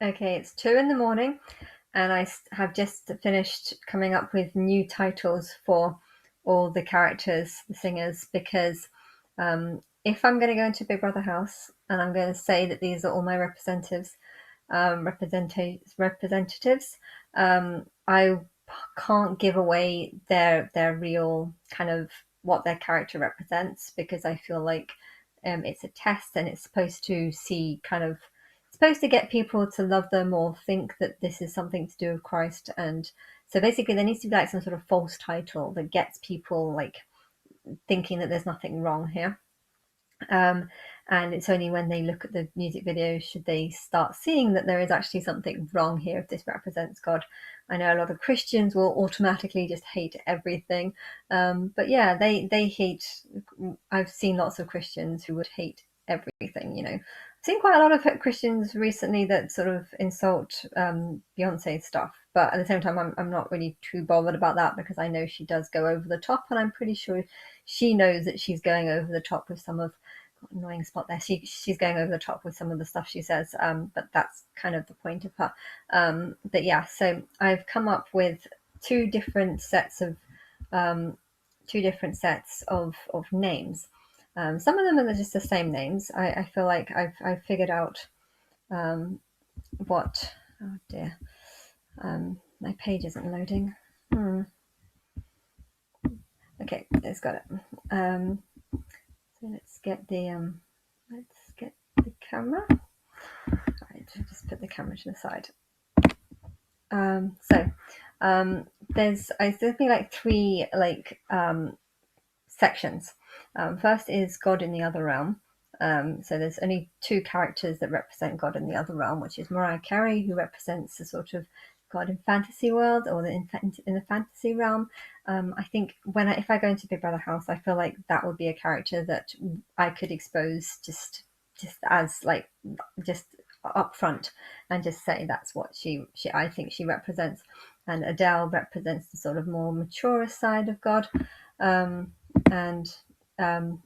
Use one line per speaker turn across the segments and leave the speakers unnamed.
Okay, it's 2 in the morning, and I have just finished coming up with new titles for all the characters, the singers, because if I'm going to go into Big Brother house and I'm going to say that these are all my representatives, I can't give away their real kind of what their character represents, because I feel like it's a test and it's supposed to see kind of supposed to get people to love them or think that this is something to do with Christ. And so basically there needs to be like some sort of false title that gets people like thinking that there's nothing wrong here. Um, and it's only when they look at the music video should they start seeing that there is actually something wrong here if this represents God. I know a lot of Christians will automatically just hate everything, but yeah, they hate. I've seen lots of Christians who would hate everything. I've seen quite a lot of Christians recently that sort of insult Beyonce stuff, but at the same time, I'm not really too bothered about that because I know she does go over the top, and I'm pretty sure she knows that she's going over the top with some of annoying spot there. She's going over the top with some of the stuff she says, but that's kind of the point of her. But yeah, so I've come up with two different sets of names. Some of them are just the same names. I feel like I've figured out what. Oh dear, my page isn't loading. Okay, it's got it. So let's get the camera. Right, just put the camera to the side. There's been like three sections. First is God in the Other Realm. So there's only two characters that represent God in the Other Realm, which is Mariah Carey, who represents the sort of God in fantasy world or in the fantasy realm. I think if I go into Big Brother house, I feel like that would be a character that I could expose just as like just up front and just say that's what I think she represents. And Adele represents the sort of more mature side of God. And the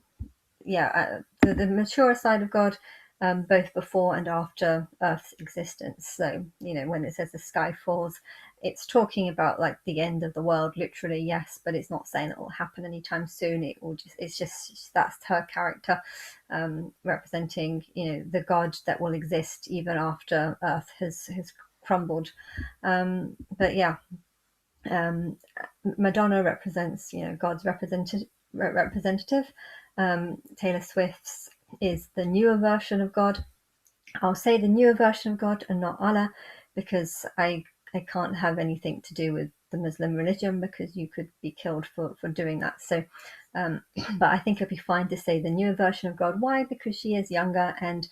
mature side of God, both before and after Earth's existence. So, when it says the sky falls, it's talking about like the end of the world, literally, yes, but it's not saying it will happen anytime soon. It's just that's her character, representing, the God that will exist even after Earth has crumbled. But yeah, Madonna represents, God's representative. Taylor Swift's is the newer version of God. I'll say the newer version of God and not Allah, because I can't have anything to do with the Muslim religion, because you could be killed for doing that. So, but I think it'd be fine to say the newer version of God. Why? Because she is younger and,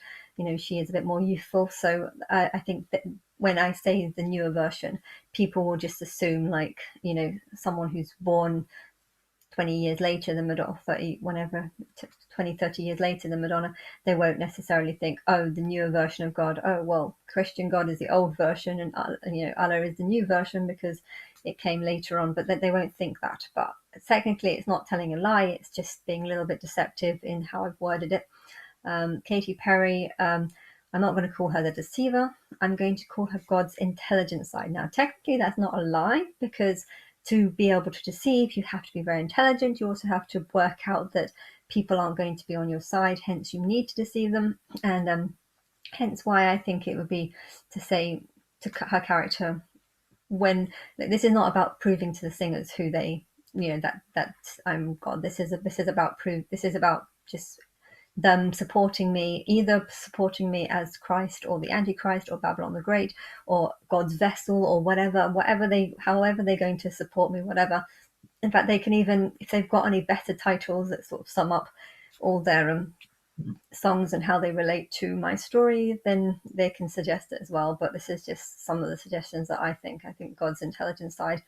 she is a bit more youthful. So I think that when I say the newer version, people will just assume like, someone who's born 20 years later than Madonna, 30, whenever, 20, 30 years later than Madonna, they won't necessarily think, oh, the newer version of God. Oh, well, Christian God is the old version and Allah is the new version because it came later on, but they won't think that. But technically, it's not telling a lie. It's just being a little bit deceptive in how I've worded it. Katy Perry, I'm not going to call her the deceiver. I'm going to call her God's intelligent side. Now, technically, that's not a lie, because to be able to deceive, you have to be very intelligent. You also have to work out that people aren't going to be on your side, hence you need to deceive them. And hence why I think it would be to say to her character, when this is not about proving to the singers who they, that I'm God. This is about prove. This is about just them supporting me, either supporting me as Christ or the Antichrist or Babylon the Great or God's vessel or however they're going to support me, whatever. In fact, they can even, if they've got any better titles that sort of sum up all their songs and how they relate to my story, then they can suggest it as well. But this is just some of the suggestions that I think. I think God's intelligent side,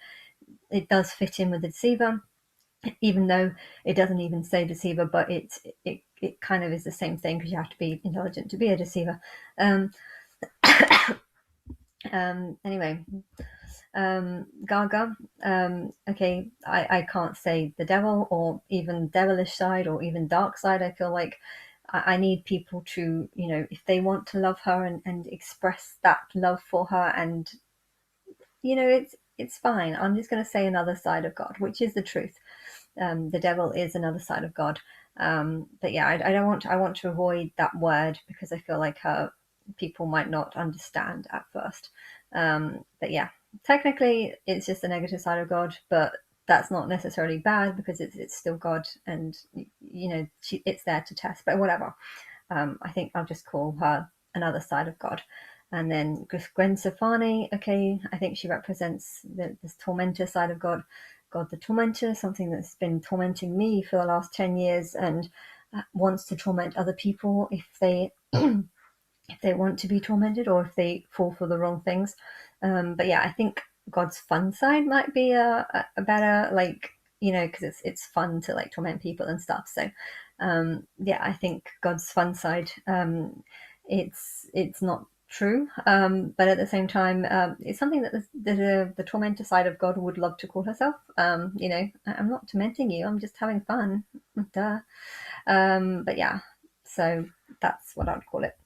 it does fit in with the deceiver, even though it doesn't even say deceiver, but it kind of is the same thing, because you have to be intelligent to be a deceiver. Anyway, Gaga. Okay, I can't say the devil or even devilish side or even dark side. I feel like I need people to, if they want to love her and express that love for her, and it's fine. I'm just going to say another side of God, which is the truth. The devil is another side of God. But yeah, I don't want. I want to avoid that word because I feel like people might not understand at first. But yeah, technically, it's just the negative side of God, but that's not necessarily bad because it's still God, and it's there to test. But whatever. I think I'll just call her another side of God. And then Gwen Stefani, okay, I think she represents this tormentor side of God. God the tormentor, something that's been tormenting me for the last 10 years and wants to torment other people if they if they want to be tormented or if they fall for the wrong things. But yeah, I think God's fun side might be a better, like, because it's fun to like torment people and stuff. So yeah, I think God's fun side, it's not true, but at the same time, it's something that the tormentor side of God would love to call herself. I'm not tormenting you, I'm just having fun. Duh. But yeah, so that's what I'd call it,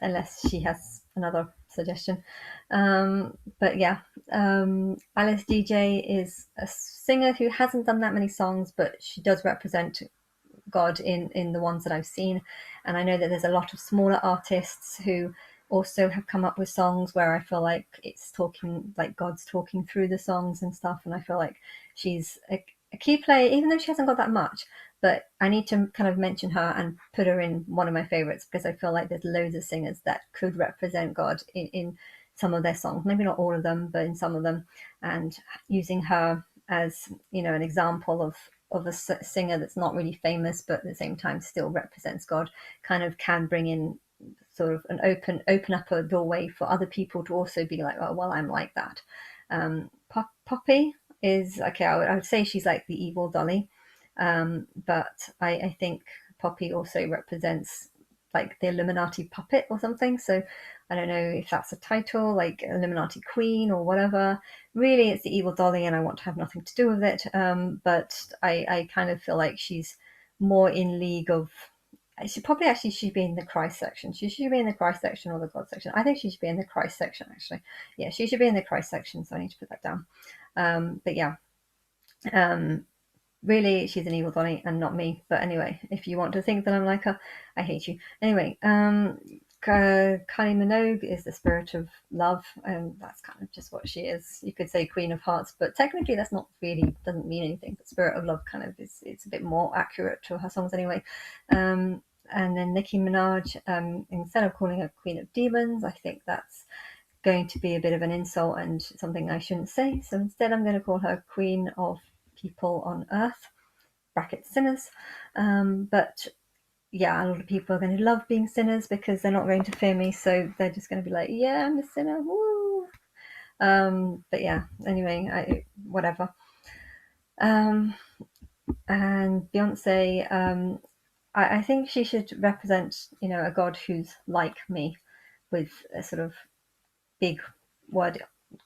unless she has another suggestion. But yeah, Alice DeeJay is a singer who hasn't done that many songs, but she does represent God in the ones that I've seen. And I know that there's a lot of smaller artists who also have come up with songs where I feel like it's talking, like God's talking through the songs and stuff. And I feel like she's a key player, even though she hasn't got that much. But I need to kind of mention her and put her in one of my favorites because I feel like there's loads of singers that could represent God in some of their songs. Maybe not all of them, but in some of them. And using her as, an example of a singer that's not really famous, but at the same time still represents God, kind of can bring in sort of an open up a doorway for other people to also be like, oh, well, I'm like that. Poppy is, okay, I would say she's like the evil Dolly. But I think Poppy also represents like the Illuminati puppet or something. So I don't know if that's a title, like Illuminati Queen or whatever. Really, it's the evil Dolly, and I want to have nothing to do with it. But I kind of feel like she's more in league of. She probably actually should be in the Christ section. She should be in the Christ section or the God section. I think she should be in the Christ section, actually. Yeah, she should be in the Christ section, so I need to put that down. But yeah. Really, she's an evil Donny and not me. But anyway, if you want to think that I'm like her, I hate you. Anyway, Kylie Minogue is the spirit of love, and that's kind of just what she is. You could say Queen of Hearts, but technically that's not really, doesn't mean anything. But spirit of love kind of is, it's a bit more accurate to her songs anyway. And then Nicki Minaj, instead of calling her Queen of Demons, I think that's going to be a bit of an insult and something I shouldn't say. So instead I'm going to call her Queen of People on Earth, bracket sinners. But yeah, a lot of people are going to love being sinners because they're not going to fear me, so they're just going to be like, yeah, I'm a sinner, woo. But yeah, anyway, whatever. And Beyonce, I think she should represent, a God who's like me, with a sort of big word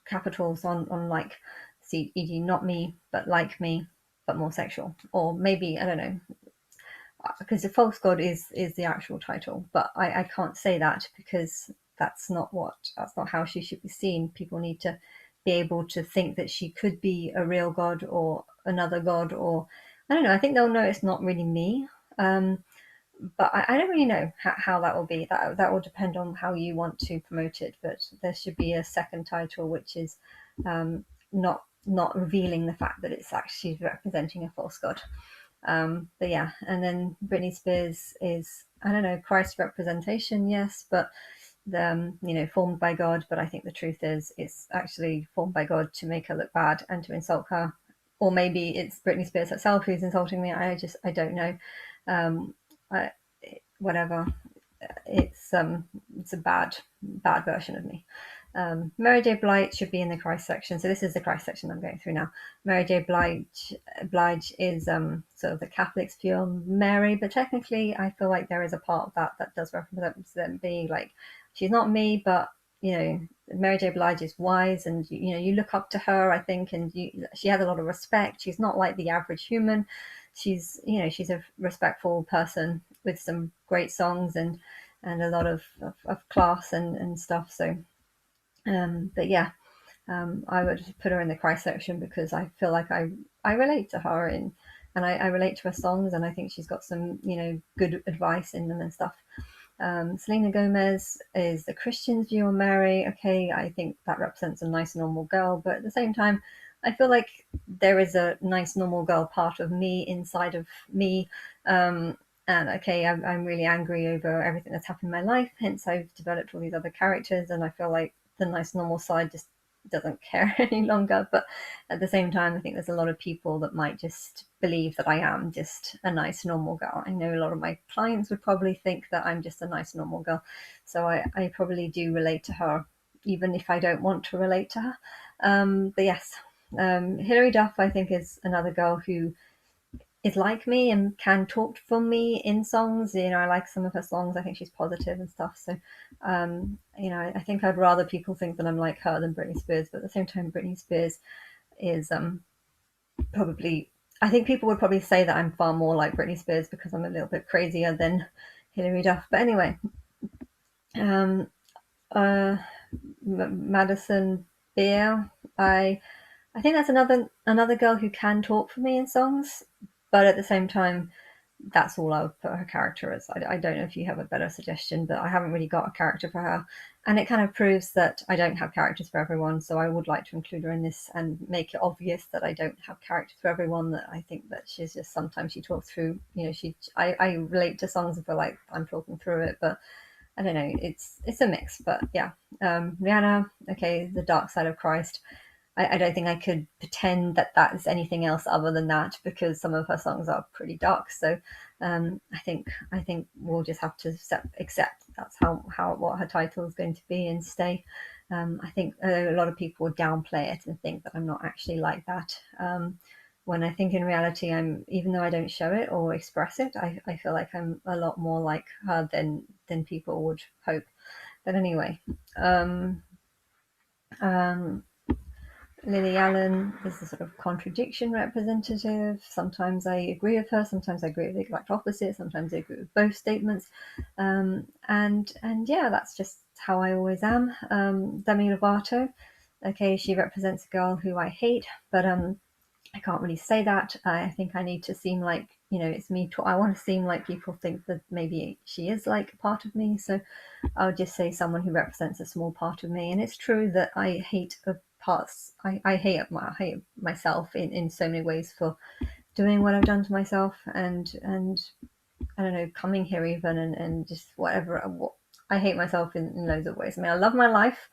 capitals on like, see, e.g. not me, but like me, but more sexual. Or maybe, I don't know, because the false god is the actual title, but I can't say that because that's not how she should be seen. People need to be able to think that she could be a real god or another god, or I don't know. I think they'll know it's not really me. But I don't really know how that will be. That will depend on how you want to promote it. But there should be a second title, which is not revealing the fact that it's actually representing a false god. But yeah, and then Britney Spears is, I don't know, Christ representation, yes, but formed by God. But I think the truth is it's actually formed by God to make her look bad and to insult her. Or maybe it's Britney Spears herself who's insulting me. I don't know. Whatever. It's a bad version of me. Mary J. Blige should be in the Christ section. So this is the Christ section I'm going through now. Mary J. Blige is sort of the Catholic's view on Mary, but technically I feel like there is a part of that does represent them being like, she's not me, but Mary J. Blige is wise, and you look up to her, I think, and she has a lot of respect. She's not like the average human. She's a respectful person, with some great songs and a lot of class and stuff. So, but yeah, I would put her in the Christ section because I feel like I relate to her and I relate to her songs, and I think she's got some, you know, good advice in them and stuff. Selena Gomez is the Christian's view on Mary. Okay, I think that represents a nice normal girl, but at the same time, I feel like there is a nice normal girl part of me inside of me. And okay, I'm really angry over everything that's happened in my life, hence I've developed all these other characters, and I feel like the nice normal side just doesn't care any longer. But at the same time, I think there's a lot of people that might just believe that I am just a nice normal girl. I know a lot of my clients would probably think that I'm just a nice normal girl, so I probably do relate to her even if I don't want to relate to her. But yes, Hilary Duff I think is another girl who is like me and can talk for me in songs. You know, I like some of her songs. I think she's positive and stuff. So, you know, I think I'd rather people think that I'm like her than Britney Spears. But at the same time, Britney Spears is probably, I think people would probably say that I'm far more like Britney Spears because I'm a little bit crazier than Hilary Duff. But anyway, um, uh, Madison Beer, I think that's another girl who can talk for me in songs, but at the same time, that's all I would put her character as. I don't know if you have a better suggestion, but I haven't really got a character for her. And it kind of proves that I don't have characters for everyone. So I would like to include her in this and make it obvious that I don't have characters for everyone. That I think that she's just, sometimes she talks through, you know, I relate to songs and feel like I'm talking through it, but I don't know, it's a mix. But yeah, Rihanna, okay, the dark side of Christ. I don't think I could pretend that that is anything else other than that because some of her songs are pretty dark. So I think we'll just have to accept that's how what her title is going to be and stay. I think a lot of people would downplay it and think that I'm not actually like that. When I think in reality, even though I don't show it or express it, I feel like I'm a lot more like her than people would hope. But anyway, um, Lily Allen is the sort of contradiction representative. Sometimes I agree with her, sometimes I agree with the exact opposite, sometimes I agree with both statements. And yeah, that's just how I always am. Demi Lovato, okay, she represents a girl who I hate, but I can't really say that. I think I need to seem like, you know, it's me. I want to seem like people think that maybe she is like a part of me. So I'll just say someone who represents a small part of me. And it's true that I hate parts. I hate myself in so many ways for doing what I've done to myself, and I don't know, coming here even and just whatever. I hate myself in loads of ways. I mean, I love my life,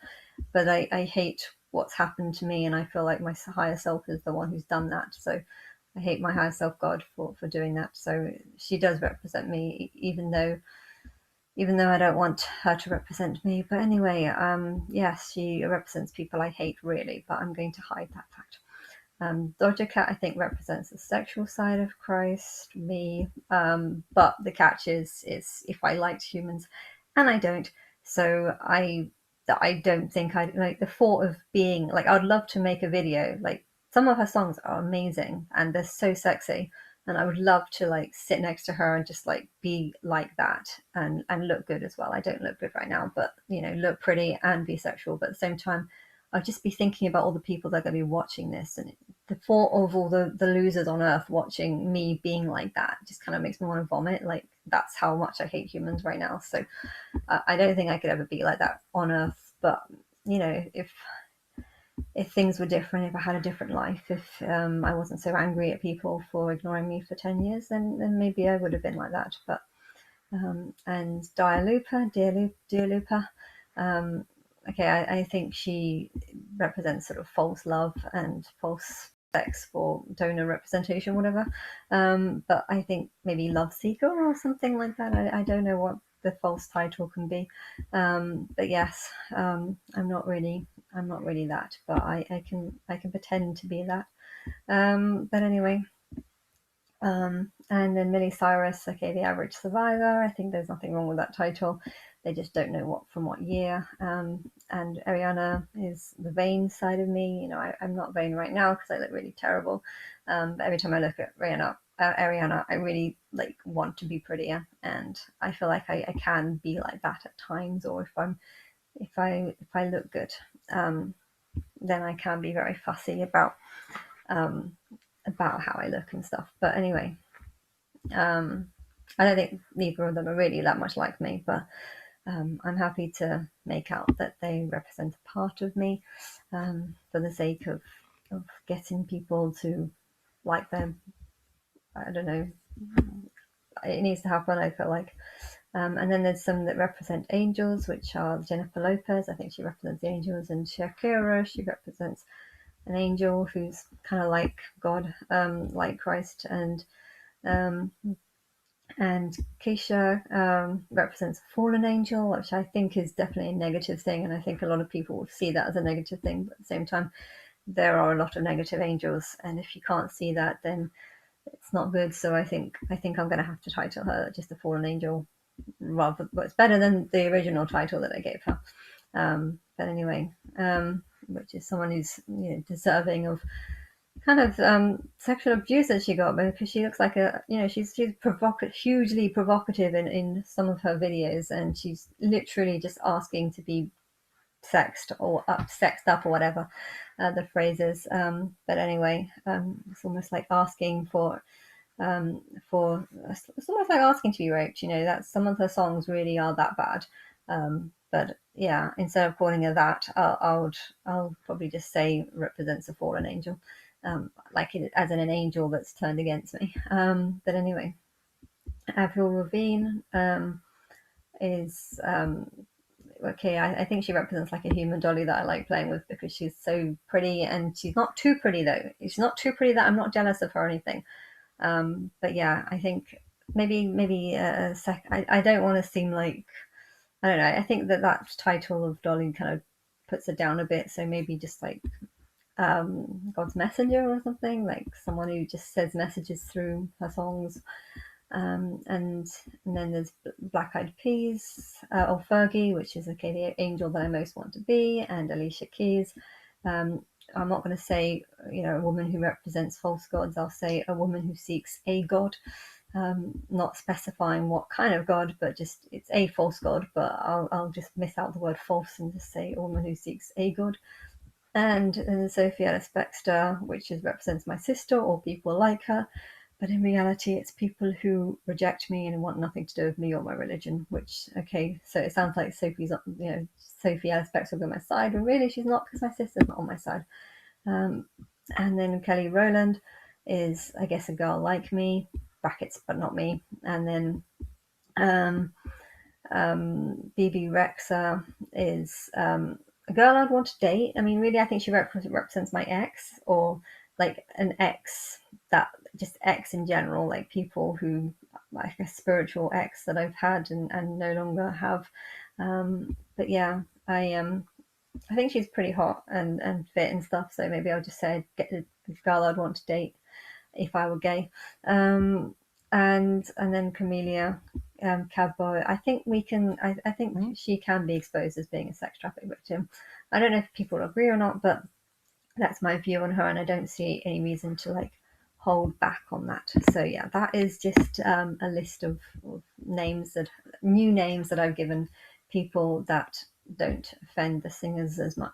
but I hate what's happened to me, and I feel like my higher self is the one who's done that. So I hate my higher self, God, for doing that. So she does represent me, even though I don't want her to represent me. But anyway, yes, she represents people I hate, really, but I'm going to hide that fact. Doja Cat, I think, represents the sexual side of Christ, me. But the catch is if I liked humans, and I don't. So I don't think I like the thought of being like, I'd love to make a video. Like, some of her songs are amazing and they're so sexy, and I would love to like sit next to her and just like be like that and look good as well. I don't look good right now, but you know, look pretty and be sexual. But at the same time, I'd just be thinking about all the people that are going to be watching this, and the thought of all the losers on earth watching me being like that just kind of makes me want to vomit. Like, that's how much I hate humans right now. So I don't think I could ever be like that on earth. But you know, if things were different, if I had a different life, if I wasn't so angry at people for ignoring me for 10 years, then maybe I would have been like that. But and Dear Lupa, okay, I think she represents sort of false love and false sex for donor representation, whatever. But I think maybe Love Seeker or something like that. I don't know what the false title can be. But yes, I'm not really that, but I can pretend to be that. But anyway, and then Miley Cyrus, okay, The Average Survivor. I think there's nothing wrong with that title. They just don't know what from what year. And Ariana is the vain side of me. You know, I'm not vain right now because I look really terrible. But every time I look at Rihanna, Ariana, I really like want to be prettier, and I feel like I can be like that at times, or if I look good, then I can be very fussy um, about how I look and stuff. But anyway, I don't think neither of them are really that much like me, but I'm happy to make out that they represent a part of me, for the sake of getting people to like them. I don't know. It needs to happen, I feel like. And then there's some that represent angels, which are Jennifer Lopez. I think she represents the angels, and Shakira, she represents an angel who's kind of like God, like Christ, um, and Keisha represents a fallen angel, which I think is definitely a negative thing, and I think a lot of people see that as a negative thing. But at the same time, there are a lot of negative angels, and if you can't see that, then it's not good. So I think I'm going to have to title her just a fallen angel, rather. But it's better than the original title that I gave her. But anyway, which is someone who's deserving of kind of sexual abuse that she got, because she looks like she's hugely provocative in some of her videos, and she's literally just asking to be sexed up or whatever the phrase is. But anyway, it's almost like asking it's almost like asking to be raped. That some of her songs really are that bad. But yeah, instead of calling her that, I'll probably just say represents a fallen angel, like as in an angel that's turned against me. But anyway, Avril Lavigne is okay. I think she represents like a human dolly that I like playing with, because she's so pretty, and she's not too pretty though. She's not too pretty that I'm not jealous of her or anything. But yeah, I think maybe a sec. I don't want to seem like, I don't know. I think that title of Dolly kind of puts it down a bit. So maybe just like God's messenger or something, like someone who just says messages through her songs. And then there's Black Eyed Peas, or Fergie, which is okay, the angel that I most want to be, and Alicia Keys. I'm not going to say a woman who represents false gods. I'll say a woman who seeks a god, not specifying what kind of god, but just it's a false god. But I'll just miss out the word false and just say a woman who seeks a god. And Sophie Ellis Bextor, which represents my sister or people like her. But in reality, it's people who reject me and want nothing to do with me or my religion. Which, okay, so it sounds like Sophie Ellis Bextor will be on my side, but really she's not, because my sister's not on my side. And then Kelly Rowland is, I guess, a girl like me, brackets, but not me. And then BB Rexa is a girl I'd want to date. I mean, really, I think she represents my ex, or like an ex, that just ex in general, like people who, like a spiritual ex that I've had and no longer have. But yeah, I think she's pretty hot and fit and stuff. So maybe I'll just say get the girl I'd want to date if I were gay. And then Camellia Cabbo. I think we can. I think she can be exposed as being a sex trafficking victim. I don't know if people agree or not, but that's my view on her, and I don't see any reason to like hold back on that. So yeah, that is just a list of new names that I've given people that don't offend the singers as much